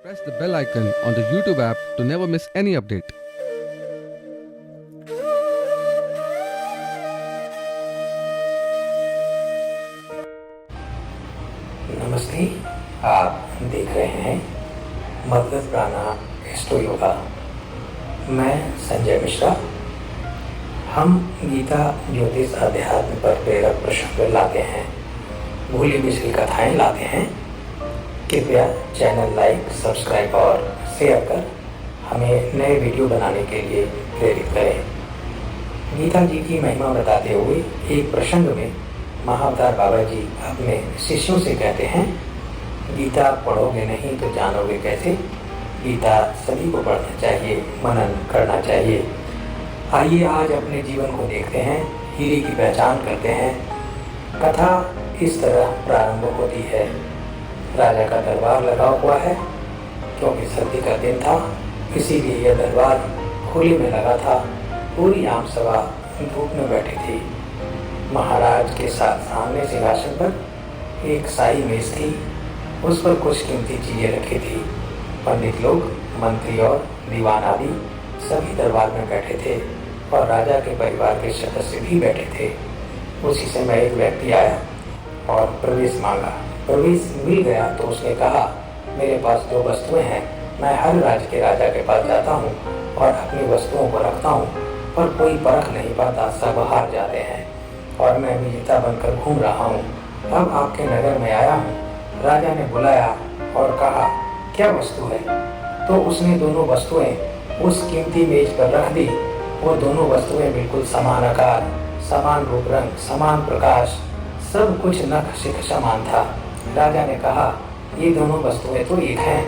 Press the bell icon on the YouTube app to never miss any update. नमस्ते, आप देख रहे हैं मगध प्राणा एस्ट्रो योगा। मैं संजय मिश्रा। हम गीता ज्योतिष अध्यात्म पर प्रेरक प्रसंग लाते हैं, भूली बिसरी कथाएं लाते हैं। कृपया चैनल लाइक, सब्सक्राइब और शेयर कर हमें नए वीडियो बनाने के लिए प्रेरित करें। गीता जी की महिमा बताते हुए एक प्रसंग में महाअवतार बाबा जी अपने शिष्यों से कहते हैं, गीता पढ़ोगे नहीं तो जानोगे कैसे। गीता सभी को पढ़ना चाहिए, मनन करना चाहिए। आइए आज अपने जीवन को देखते हैं, हीरे की पहचान करते हैं। कथा इस तरह प्रारंभ होती है। राजा का दरबार लगा हुआ है, क्योंकि सर्दी का दिन था, इसीलिए यह दरबार खुले में लगा था। पूरी आम सभा धूप में बैठी थी। महाराज के साथ सामने सिंहासन पर एक शाही मेज थी, उस पर कुछ कीमती चीजें रखी थी। पंडित लोग, मंत्री और दीवान आदि सभी दरबार में बैठे थे और राजा के परिवार के सदस्य भी बैठे थे। उसी समय एक व्यक्ति आया और प्रवेश मांगा। प्रवेश मिल गया तो उसने कहा, मेरे पास जो वस्तुएं हैं, मैं हर राज्य के राजा के पास जाता हूँ और अपनी वस्तुओं को रखता हूँ, पर कोई परख नहीं पाता, सब हार जाते हैं और मैं विजेता बनकर घूम रहा हूँ। अब आपके नगर में आया हूँ। राजा ने बुलाया और कहा, क्या वस्तु है? तो उसने दोनों वस्तुएं उस कीमती मेज पर रख दी। वो दोनों वस्तुएं बिल्कुल समान आकार, समान रूप रंग, समान प्रकाश, सब कुछ नख शिख समान था। राजा ने कहा, ये दोनों वस्तुएं तो एक हैं।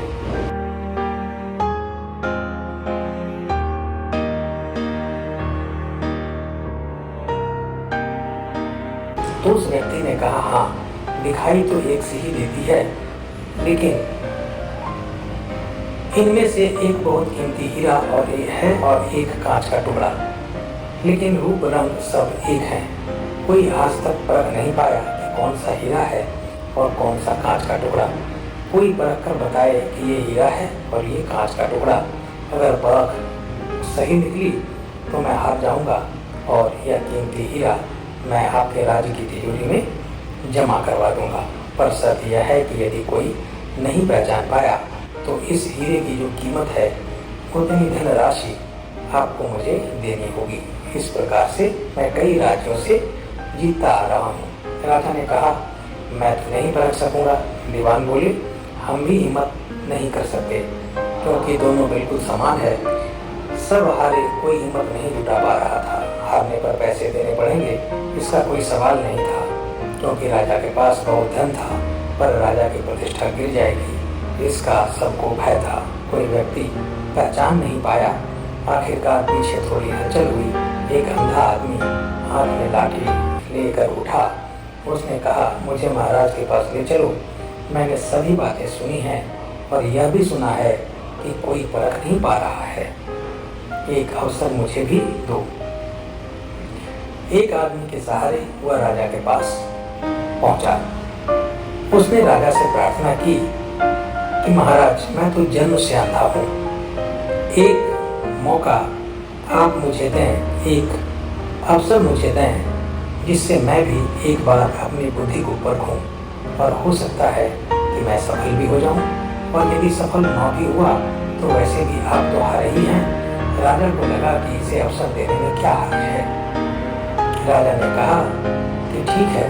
तो उस व्यक्ति ने कहा, हाँ, दिखाई तो एक सी ही देती है, लेकिन इनमें से एक बहुत कीमती हीरा और एक है और एक कांच का टुकड़ा, लेकिन रूप रंग सब एक है। कोई आज तक परख नहीं पाया कि कौन सा हीरा है और कौन सा कांच का टुकड़ा। कोई परख कर बताए कि ये हीरा है और ये कांच का टुकड़ा। अगर परख सही निकली तो मैं हार जाऊंगा और यह कीमती हीरा मैं आपके राज्य की तिजोरी में जमा करवा दूंगा। पर शर्त यह है कि यदि कोई नहीं पहचान पाया तो इस हीरे की जो कीमत है उतनी धनराशि आपको मुझे देनी होगी। इस प्रकार से मैं कई राज्यों से जीतता आ रहा हूँ। राजा ने कहा, मैं तो नहीं परख सकूंगा। दीवान बोले, हम भी हिम्मत नहीं कर सकते, क्योंकि दोनों बिल्कुल समान है। सब हारे, कोई हिम्मत नहीं जुटा पा रहा था। हारने पर पैसे देने पड़ेंगे, इसका कोई सवाल नहीं था, क्योंकि राजा के पास बहुत धन था, पर राजा की प्रतिष्ठा गिर जाएगी, इसका सबको भय था। कोई व्यक्ति पहचान नहीं पाया। आखिरकार पीछे थोड़ी हलचल हुई। एक अंधा आदमी हाथ में लाठी लेकर उठा। उसने कहा, मुझे महाराज के पास ले चलो। मैंने सभी बातें सुनी हैं और यह भी सुना है कि कोई परख नहीं पा रहा है। एक अवसर मुझे भी दो। एक आदमी के सहारे वह राजा के पास पहुंचा। उसने राजा से प्रार्थना की कि महाराज, मैं तो जन्म से अंधा हूँ। एक मौका आप मुझे दें, एक अवसर मुझे दें, जिससे मैं भी एक बार अपनी बुद्धि को परखूं और हो सकता है कि मैं सफल भी हो जाऊं। और यदि सफल न भी हुआ तो वैसे भी आप तो हारे ही हैं। राजा को लगा कि इसे अवसर देने में क्या हर्ज है। राजा ने कहा कि ठीक है।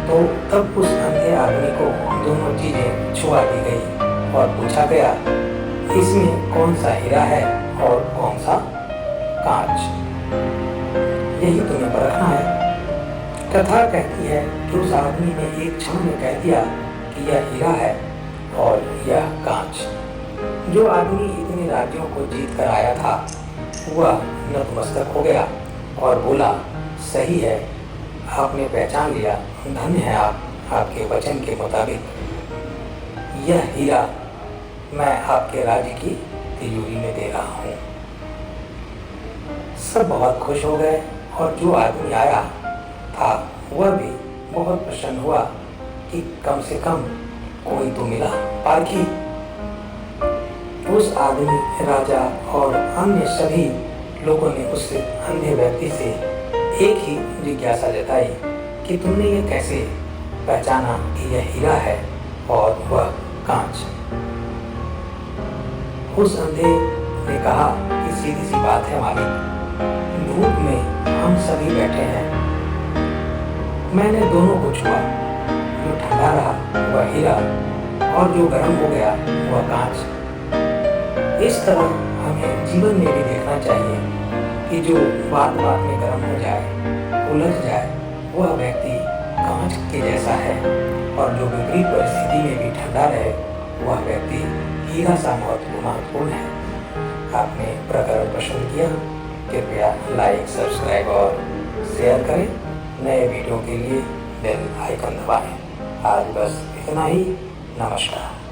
तो तब उस अंधे आदमी को दोनों चीजें छुआ दी गई और पूछा गया, इसमें कौन सा हीरा है और कौन सा कांच? यही तुम्हें परखना है। कथा कहती है कि उस आदमी ने एक क्षण में कह दिया कि यह हीरा है और यह कांच। जो आदमी इतने राज्यों को जीत कर आया था, वह नतमस्तक हो गया और बोला, सही है, आपने पहचान लिया, धन्य है आप, आपके वचन के मुताबिक यह हीरा मैं आपके राज्य की तिजोरी में दे रहा हूँ। सब बहुत खुश हो गए और जो आदमी आया था वह भी बहुत प्रसन्न हुआ कि कम से कम कोई तो मिला पारखी। उस आदमी, राजा और अन्य सभी लोगों ने उस अंधे व्यक्ति से एक ही जिज्ञासा जताई कि तुमने ये कैसे पहचाना कि यह हीरा है और वह कांच। उस अंधे ने कहा कि सीधी सी बात है मालिक, धूप में हम सभी बैठे हैं, मैंने दोनों को छुआ, जो ठंडा रहा वह हीरा और जो गर्म हो गया वह कांच। इस तरह हमें जीवन में भी देखना चाहिए कि जो बात बात में गर्म हो जाए, उलझ जाए, वह व्यक्ति कांच के जैसा है, और जो विपरीत परिस्थिति में भी ठंडा रहे वह व्यक्ति हीरा सा महत्वपूर्ण है। आपने प्रकरण पसंद किया, कृपया लाइक, सब्सक्राइब और शेयर करें। नए वीडियो के लिए बेल आइकन दबाएं। आज बस इतना ही। नमस्कार।